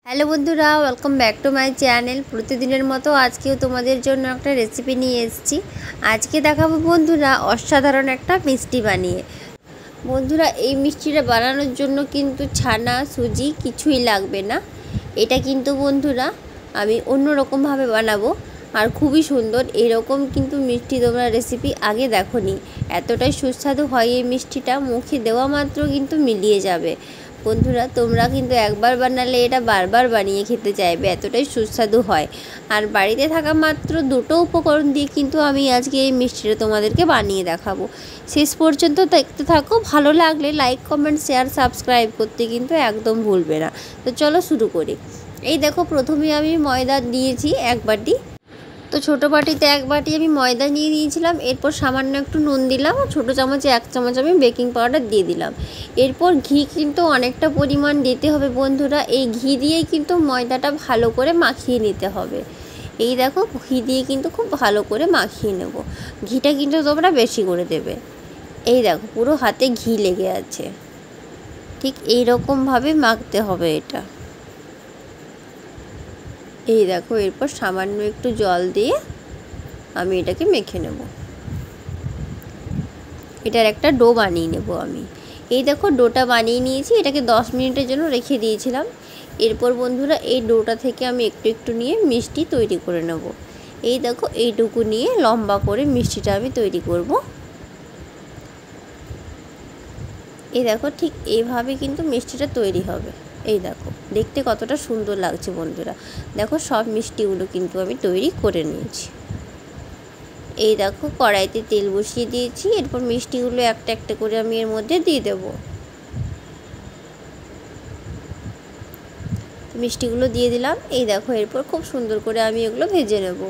Hello বন্ধুরা, welcome back to my channel. প্রতিদিনের মতো আজকেও তোমাদের জন্য একটা রেসিপি নিয়ে এসেছি। আজকে দেখাবো বন্ধুরা অসাধারণ একটা মিষ্টি বানিয়ে। বন্ধুরা, এই মিষ্টিটা বানানোর জন্য কিন্তু ছানা সুজি কিছুই লাগবে না। এটা কিন্তু বন্ধুরা আমি অন্য রকমভাবে বানাবো, আর খুবই সুন্দর। এরকম কিন্তু মিষ্টি তোমরা রেসিপি আগে দেখোনি। এতটাই সুস্বাদু হয় এই মিষ্টিটা, মুখে দেওয়া মাত্র কিন্তু মিলিয়ে যাবে। বন্ধুরা, তোমরা কিন্তু একবার বানালে এটা বারবার বানিয়ে খেতে চাইবে, এতটাই সুস্বাদু হয়। আর বাড়িতে থাকা মাত্র দুটো উপকরণ দিয়ে কিন্তু আমি আজকে এই মিষ্টিটা তোমাদেরকে বানিয়ে দেখাবো। শেষ পর্যন্ত দেখতে থাকো। ভালো লাগলে লাইক, কমেন্ট, শেয়ার, সাবস্ক্রাইব করতে কিন্তু একদম ভুলবে না। তো চলো শুরু করি। এই দেখো, প্রথমে আমি ময়দা নিয়েছি 1 বাটি। তো ছোটো বাটিতে 1 বাটি আমি ময়দা নিয়ে নিয়েছিলাম। এরপর সামান্য একটু নুন দিলাম, ছোটো চামচে 1 চামচ আমি বেকিং পাউডার দিয়ে দিলাম। এরপর ঘি কিন্তু অনেকটা পরিমাণ দিতে হবে বন্ধুরা। এই ঘি দিয়েই কিন্তু ময়দাটা ভালো করে মাখিয়ে নিতে হবে। এই দেখো, ঘি দিয়ে কিন্তু খুব ভালো করে মাখিয়ে নেব। ঘিটা কিন্তু তোমরা বেশি করে দেবে। এই দেখো, পুরো হাতে ঘি লেগে আছে। ঠিক এই রকমভাবে মাখতে হবে এটা। এই দেখো, এরপর সামান্য একটু জল দিয়ে আমি এটাকে মেখে নেব। এটার একটা ডো বানিয়ে নেব আমি। এই দেখো, ডোটা বানিয়ে নিয়েছি। এটাকে 10 মিনিটের জন্য রেখে দিয়েছিলাম। এরপর বন্ধুরা এই ডোটা থেকে আমি একটু একটু নিয়ে মিষ্টি তৈরি করে নেব। এই দেখো, এইটুকু নিয়ে লম্বা করে মিষ্টিটা আমি তৈরি করব। এই দেখো, ঠিক এইভাবে কিন্তু মিষ্টিটা তৈরি হবে। এই দেখো, দেখতে কতটা সুন্দর লাগছে বন্ধুরা। দেখো, সব মিষ্টিগুলো কিন্তু আমি তৈরি করে নিয়েছি। এই দেখো, কড়াইতে তেল বসিয়ে দিয়েছি। এরপর মিষ্টিগুলো একটা একটা করে আমি এর মধ্যে দিয়ে দেব। মিষ্টিগুলো দিয়ে দিলাম। এই দেখো, এরপর খুব সুন্দর করে আমি এগুলো ভেজে নেব।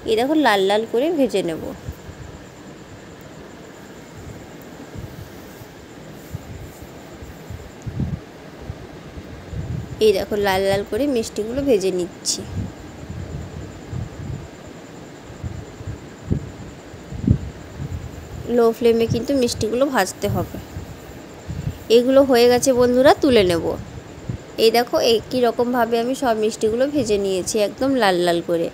এই দেখো, লাল লাল করে ভেজে নেব। এই দেখো, লাল লাল করে মিষ্টিগুলো ভেজে নিচ্ছি। লো ফ্লেমে কিন্তু মিষ্টিগুলো ভাজতে হবে। এগুলো হয়ে গেছে বন্ধুরা, তুলে নেব। এই দেখো, একই রকমভাবে আমি সব মিষ্টিগুলো ভেজে নিয়েছি একদম লাল লাল করে।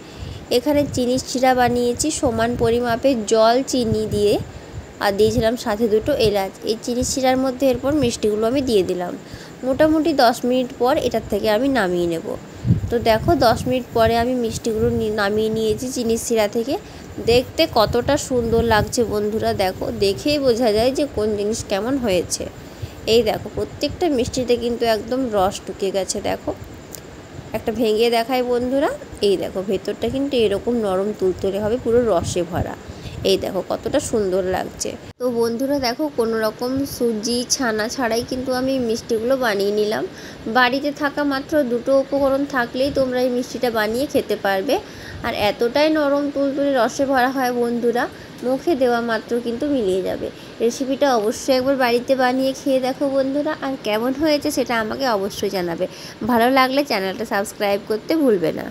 এখানে চিনির শিরা বানিয়েছি সমান পরিমাপে জল চিনি দিয়ে, আর দিয়েছিলাম সাথে 2টো এলাচ। এই চিনির শিরার মধ্যে এরপর মিষ্টিগুলো আমি দিয়ে দিলাম। মোটামুটি 10 মিনিট পর এটার থেকে আমি নামিয়ে নেব। তো দেখো, 10 মিনিট পরে আমি মিষ্টিগুলো নামিয়ে নিয়েছি চিনির শিরা থেকে। দেখতে কতটা সুন্দর লাগছে বন্ধুরা। দেখো, দেখেই বোঝা যায় যে কোন জিনিস কেমন হয়েছে। এই দেখো, প্রত্যেকটা মিষ্টিতে কিন্তু একদম রস ঢুকে গেছে। দেখো, একটা ভেঙে দেখায় বন্ধুরা। এই দেখো, ভেতরটা কিন্তু এরকম নরম তুলতুলে হবে, পুরো রসে ভরা। এই দেখো কতটা সুন্দর লাগছে। তো বন্ধুরা দেখো, কোনো রকম সুজি ছানা ছাড়াই কিন্তু আমি মিষ্টিগুলো বানিয়ে নিলাম। বাড়িতে থাকা মাত্র 2টো উপকরণ থাকলেই তোমরা এই মিষ্টিটা বানিয়ে খেতে পারবে। আর এতটাই নরম তুলতুলে রসে ভরা হয় বন্ধুরা, মুখে দেওয়া মাত্র কিন্তু মিলিয়ে যাবে। রেসিপিটা অবশ্যই একবার বাড়িতে বানিয়ে খেয়ে দেখো বন্ধুরা, আর কেমন হয়েছে সেটা আমাকে অবশ্যই জানাবে। ভালো লাগলে চ্যানেলটা সাবস্ক্রাইব করতে ভুলবে না।